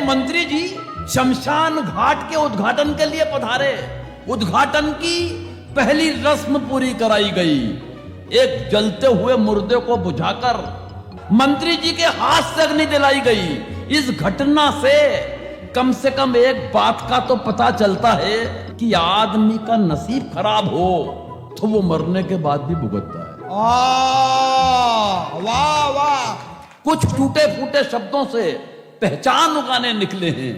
मंत्री जी शमशान घाट के उद्घाटन के लिए पधारे। उद्घाटन की पहली रस्म पूरी कराई गई। एक जलते हुए मुर्दे को बुझाकर मंत्री जी के हाथ से अग्नि दिलाई गई। इस घटना से कम एक बात का तो पता चलता है कि आदमी का नसीब खराब हो तो वो मरने के बाद भी भुगतता है। वाह वाह, कुछ टूटे फूटे शब्दों से पहचान उगाने निकले हैं।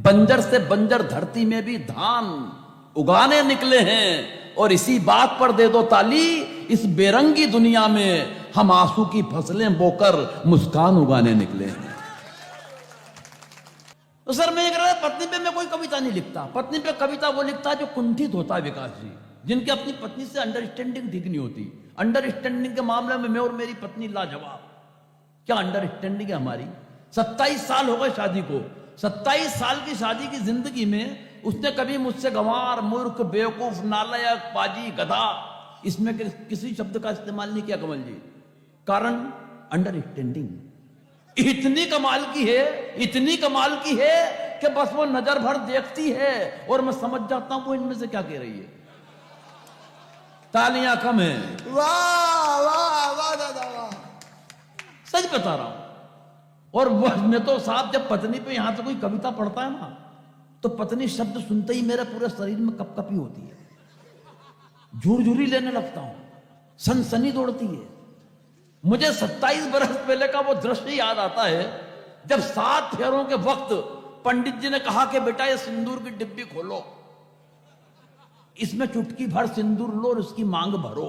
बंजर से बंजर धरती में भी धान उगाने निकले हैं। और इसी बात पर दे दो ताली, इस बेरंगी दुनिया में हम आंसू की फसलें बोकर मुस्कान उगाने निकले हैं। तो सर मैं कह रहा पत्नी पे मैं कोई कविता नहीं लिखता। पत्नी पे कविता वो लिखता है जो कुंठित होता है विकास जी, जिनकी अपनी पत्नी से अंडरस्टैंडिंग ठीक नहीं होती। अंडरस्टैंडिंग के मामले में मैं और मेरी पत्नी लाजवाब। क्या अंडरस्टैंडिंग है हमारी। 27 साल हो गए शादी को। 27 साल की शादी की जिंदगी में उसने कभी मुझसे गंवार, मूर्ख, बेवकूफ, नालायक, पाजी, गधा, इसमें किसी शब्द का इस्तेमाल नहीं किया कमल जी। कारण अंडरस्टैंडिंग इतनी कमाल की है, इतनी कमाल की है कि बस वो नजर भर देखती है और मैं समझ जाता हूं वो इनमें से क्या कह रही है। तालियां कम है। वाह वाह वाह दादा वाह, सच बता रहा हूं। और वह मैं तो साहब जब पत्नी पे यहां से कोई कविता पढ़ता है ना, तो पत्नी शब्द सुनते ही मेरे पूरे शरीर में कपकपी होती है, झुरझुरी लेने लगता हूं, सनसनी दौड़ती है। मुझे 27 बरस पहले का वो दृश्य याद आता है जब 7 फेरों के वक्त पंडित जी ने कहा कि बेटा ये सिंदूर की डिब्बी खोलो, इसमें चुटकी भर सिंदूर लो और उसकी मांग भरो।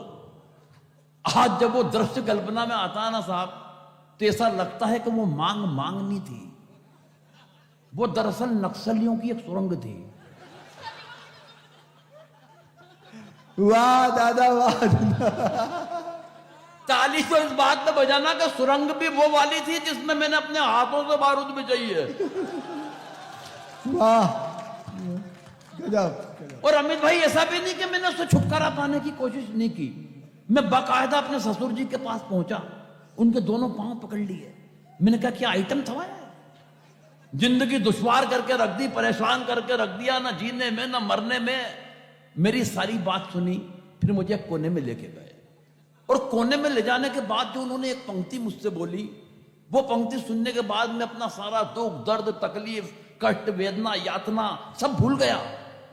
आज जब वो दृश्य कल्पना में आता है ना साहब, तो ऐसा लगता है कि वो मांग मांगनी थी, वो दरअसल नक्सलियों की एक सुरंग थी। वाह दादा वाह। ताली तो इस बात में बजाना कि सुरंग भी वो वाली थी जिसमें मैंने अपने हाथों से बारूद बिछाई है। वाह गजब। और अमित भाई ऐसा भी नहीं कि मैंने उससे छुटकारा पाने की कोशिश नहीं की। मैं बाकायदा अपने ससुर जी के पास पहुंचा, उनके दोनों पांव पकड़ लिए। मैंने कहा क्या आइटम थवाया है, जिंदगी दुश्वार करके रख दी, परेशान करके रख दिया, ना जीने में ना मरने में। मेरी सारी बात सुनी, फिर मुझे कोने में लेके गए। और कोने में ले जाने के बाद जो उन्होंने एक पंक्ति मुझसे बोली, वो पंक्ति सुनने के बाद मैं अपना सारा दुख, दर्द, तकलीफ, कष्ट, वेदना, यातना सब भूल गया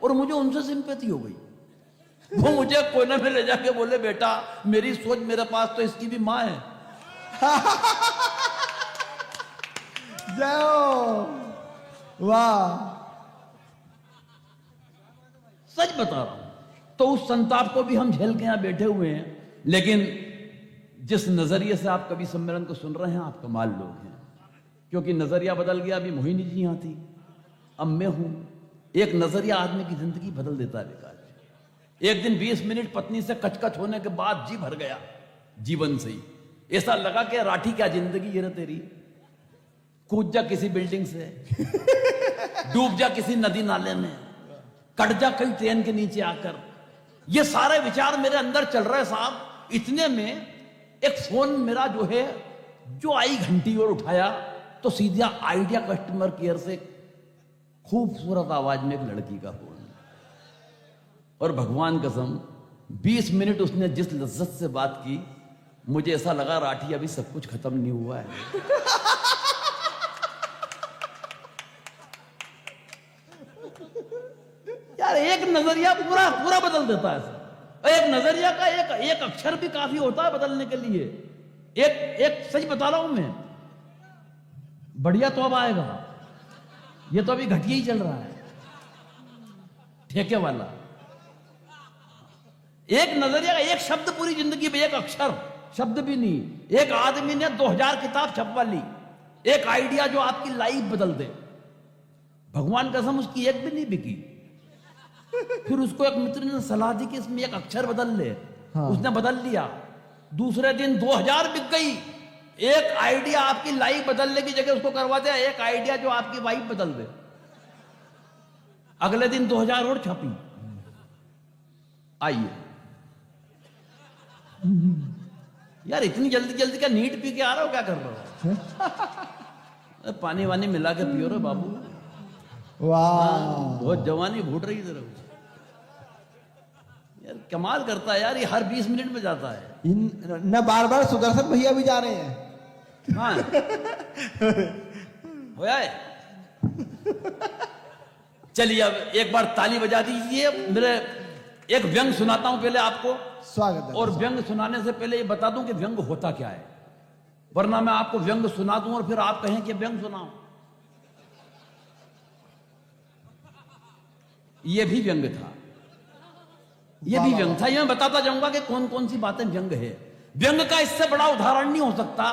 और मुझे उनसे सिंपैथी हो गई। वो मुझे कोने में ले जाके बोले बेटा मेरी सोच मेरे पास तो इसकी भी मां है। जाओ वाह। सच बता रहा हूं। तो उस संताप को भी हम झेल के यहां बैठे हुए हैं। लेकिन जिस नजरिए से आप कवि सम्मेलन को सुन रहे हैं, आप कमाल लोग हैं, क्योंकि नजरिया बदल गया। अभी मोहिनी जी यहां थी, अब मैं हूं। एक नजरिया आदमी की जिंदगी बदल देता है विकास। एक दिन 20 मिनट पत्नी से कचकच होने के बाद जी भर गया जीवन से ही। ऐसा लगा कि राठी क्या जिंदगी है तेरी, कूद जा किसी बिल्डिंग से, डूब जा किसी नदी नाले में, कट जा कहीं ट्रेन के नीचे आकर। ये सारे विचार मेरे अंदर चल रहे साहब। इतने में एक फोन मेरा जो आई घंटी और उठाया, तो सीधा आइडिया कस्टमर केयर से खूबसूरत आवाज में एक लड़की का फोन। और भगवान कसम 20 मिनट उसने जिस लज्जत से बात की, मुझे ऐसा लगा राठी अभी सब कुछ खत्म नहीं हुआ है। यार एक नजरिया पूरा पूरा बदल देता है। एक नजरिया का एक अक्षर भी काफी होता है बदलने के लिए। एक सच बता रहा हूं मैं, बढ़िया तो अब आएगा, ये तो अभी घटिया ही चल रहा है, ठेके वाला। एक नजरिया का एक शब्द पूरी जिंदगी में, एक अक्षर शब्द भी नहीं। एक आदमी ने 2000 किताब छपवा ली, एक आइडिया जो आपकी लाइफ बदल दे। भगवान कसम उसकी एक भी नहीं बिकी। फिर उसको एक मित्र ने सलाह दी कि इसमें एक अक्षर बदल ले। हाँ। उसने बदल लिया, दूसरे दिन 2000 बिक गई। एक आइडिया आपकी लाइफ बदलने की जगह उसको करवा दिया एक आइडिया जो आपकी वाइफ बदल दे। अगले दिन 2000 और छपी। आइए यार, इतनी जल्दी जल्दी क्या नीट पी के आ रहे हो, क्या कर रहे हो? पानी वानी मिला के पियो रे बाबू, वाह बहुत जवानी घूट रही तेरे को। यार कमाल करता है यार, ये हर 20 मिनट में जाता है। न बार बार सुदर्शन भैया भी जा रहे हैं। हाँ होया है। चलिए अब एक बार ताली बजा दीजिए। मेरे एक व्यंग सुनाता हूं पहले आपको, स्वागत है। और व्यंग सुनाने से पहले ये बता दूं कि व्यंग होता क्या है, वरना मैं आपको व्यंग सुना दूं और फिर आप कहें कि व्यंग सुनाओ। ये भी व्यंग था, ये भी व्यंग था। ये मैं बताता जाऊंगा कि कौन कौन सी बातें व्यंग है। व्यंग का इससे बड़ा उदाहरण नहीं हो सकता।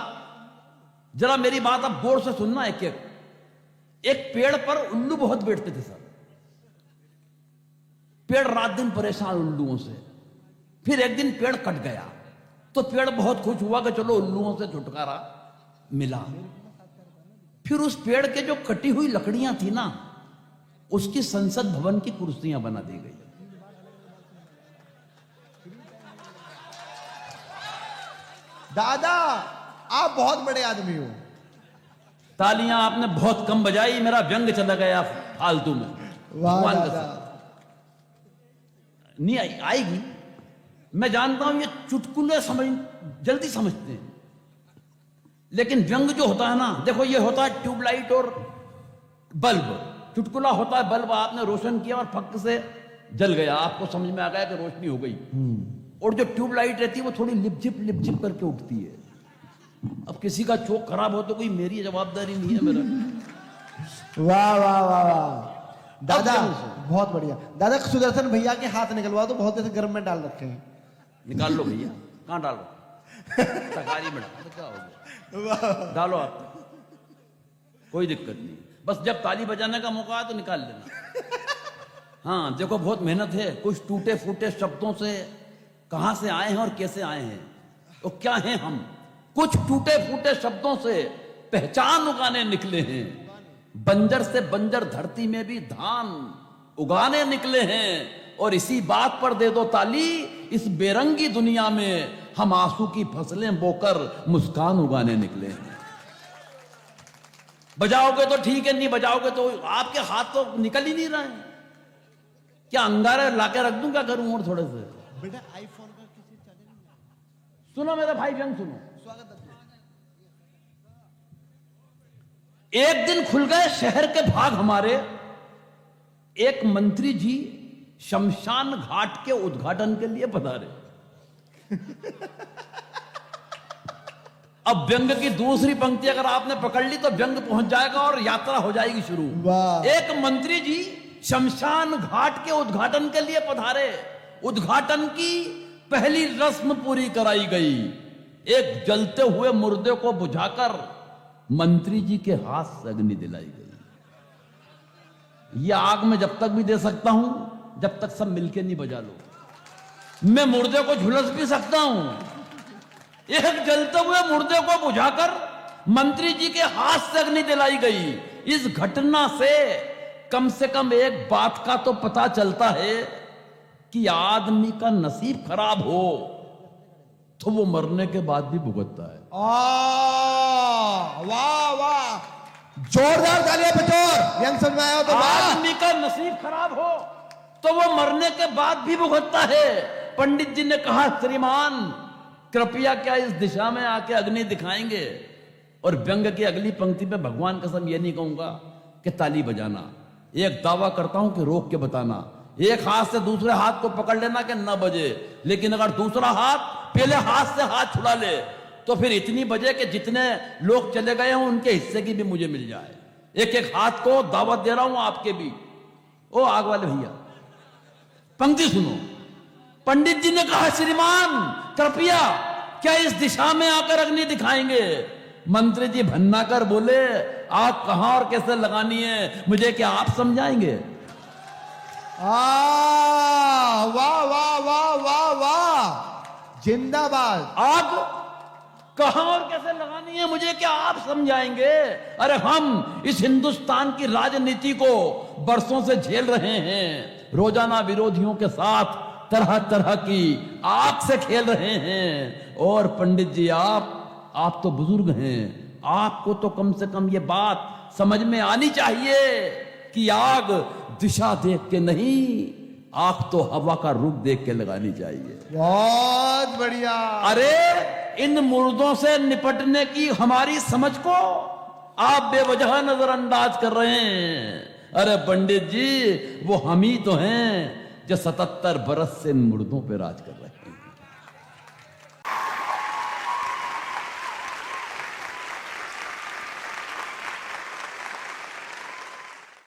जरा मेरी बात अब गौर से सुनना। एक पेड़ पर उल्लू बहुत बैठते थे सर। पेड़ रात दिन परेशान उल्लुओं से। फिर एक दिन पेड़ कट गया तो पेड़ बहुत खुश हुआ कि चलो उल्लुओं से छुटकारा मिला। फिर उस पेड़ के जो कटी हुई लकड़ियां थी ना, उसकी संसद भवन की कुर्सियां बना दी गई। दादा आप बहुत बड़े आदमी हो। तालियां आपने बहुत कम बजाई, मेरा व्यंग चला गया फालतू में। वाह भगवान दादा। कसम। नहीं आएगी, मैं जानता हूं ये चुटकुले जल्दी समझते हैं, लेकिन व्यंग जो होता है ना, देखो ये होता है ट्यूबलाइट और बल्ब। चुटकुला होता है बल्ब आपने रोशन किया और फक से जल गया, आपको समझ में आ गया कि रोशनी हो गई। और जो ट्यूबलाइट रहती है वो थोड़ी लिपझिप करके उठती है। अब किसी का चौक खराब हो तो कोई मेरी जवाबदारी नहीं है मेरा। वाह वाह वाह वाह दादा, अब बहुत बढ़िया। दादा सुदर्शन भैया के हाथ निकलवा दो, बहुत ऐसे गर्म में डाल रखे हैं। निकाल लो भैया, कहां डालो? तगारी में डालो तो क्या हो गया, डालो आप, कोई दिक्कत नहीं। बस जब ताली बजाने का मौका आए तो निकाल लेना। हाँ देखो बहुत मेहनत है। कुछ टूटे फूटे शब्दों से कहां से आए हैं और कैसे आए हैं, तो क्या हैं हम? कुछ टूटे फूटे शब्दों से पहचान उगाने निकले हैं। बंजर से बंजर धरती में भी धान उगाने निकले हैं। और इसी बात पर दे दो ताली, इस बेरंगी दुनिया में हम आंसू की फसलें बोकर मुस्कान उगाने निकले हैं। बजाओगे तो ठीक है, नहीं बजाओगे तो आपके हाथ तो निकल ही नहीं रहे हैं। क्या अंगारे लाके रख दूं, क्या करूं? और थोड़े से बेटा आईफोन का किसी चैनल में सुनो मेरे भाई व्यंग सुनो। स्वागत है। एक दिन खुल गए शहर के भाग हमारे। एक मंत्री जी शमशान घाट के उद्घाटन के लिए पधारे। अब व्यंग की दूसरी पंक्ति अगर आपने पकड़ ली तो व्यंग पहुंच जाएगा और यात्रा हो जाएगी शुरू। वाह। एक मंत्री जी शमशान घाट के उद्घाटन के लिए पधारे। उद्घाटन की पहली रस्म पूरी कराई गई। एक जलते हुए मुर्दे को बुझाकर मंत्री जी के हाथ से अग्नि दिलाई गई। यह आग में जब तक भी दे सकता हूं जब तक सब मिलके नहीं बजा लो। मैं मुर्दे को झुलस भी सकता हूं। एक जलते हुए मुर्दे को बुझाकर मंत्री जी के हाथ से अग्नि दिलाई गई। इस घटना से कम एक बात का तो पता चलता है कि आदमी का नसीब खराब हो तो वो मरने के बाद भी भुगतता है। वाह वाह, जोरदार तालियां बटोर। व्यंग सुनवाया हो तो आदमी का नसीब खराब हो तो वो मरने के बाद भी भुगतता है। पंडित जी ने कहा, श्रीमान कृपया क्या इस दिशा में आके अग्नि दिखाएंगे? और व्यंग की अगली पंक्ति पे भगवान कसम ये नहीं कहूंगा कि ताली बजाना, एक दावा करता हूं कि रोक के बताना। एक हाथ से दूसरे हाथ को पकड़ लेना कि न बजे, लेकिन अगर दूसरा हाथ पहले हाथ से हाथ छुड़ा ले तो फिर इतनी बजे कि जितने लोग चले गए हों उनके हिस्से की भी मुझे मिल जाए। एक एक हाथ को दावत दे रहा हूं आपके भी। ओ आग वाले भैया पंक्ति सुनो। पंडित जी ने कहा, श्रीमान कृपया क्या इस दिशा में आकर अग्नि दिखाएंगे? मंत्री जी भन्ना कर बोले, आग कहां और कैसे लगानी है मुझे क्या आप समझाएंगे? वाह वाह वाह वाह वाह, जिंदाबाद। आग कहां और कैसे लगानी है मुझे क्या आप समझाएंगे? अरे हम इस हिंदुस्तान की राजनीति को बरसों से झेल रहे हैं। रोजाना विरोधियों के साथ तरह तरह की आग से खेल रहे हैं। और पंडित जी आप तो बुजुर्ग हैं, आपको तो कम से कम ये बात समझ में आनी चाहिए कि आग दिशा देख के नहीं, आग तो हवा का रुख देख के लगानी चाहिए। बहुत बढ़िया। अरे इन मुर्दों से निपटने की हमारी समझ को आप बेवजह नजरअंदाज कर रहे हैं। अरे पंडित जी, वो हम ही तो हैं जो 77 बरस से इन मुर्दों पे राज कर रहे हैं।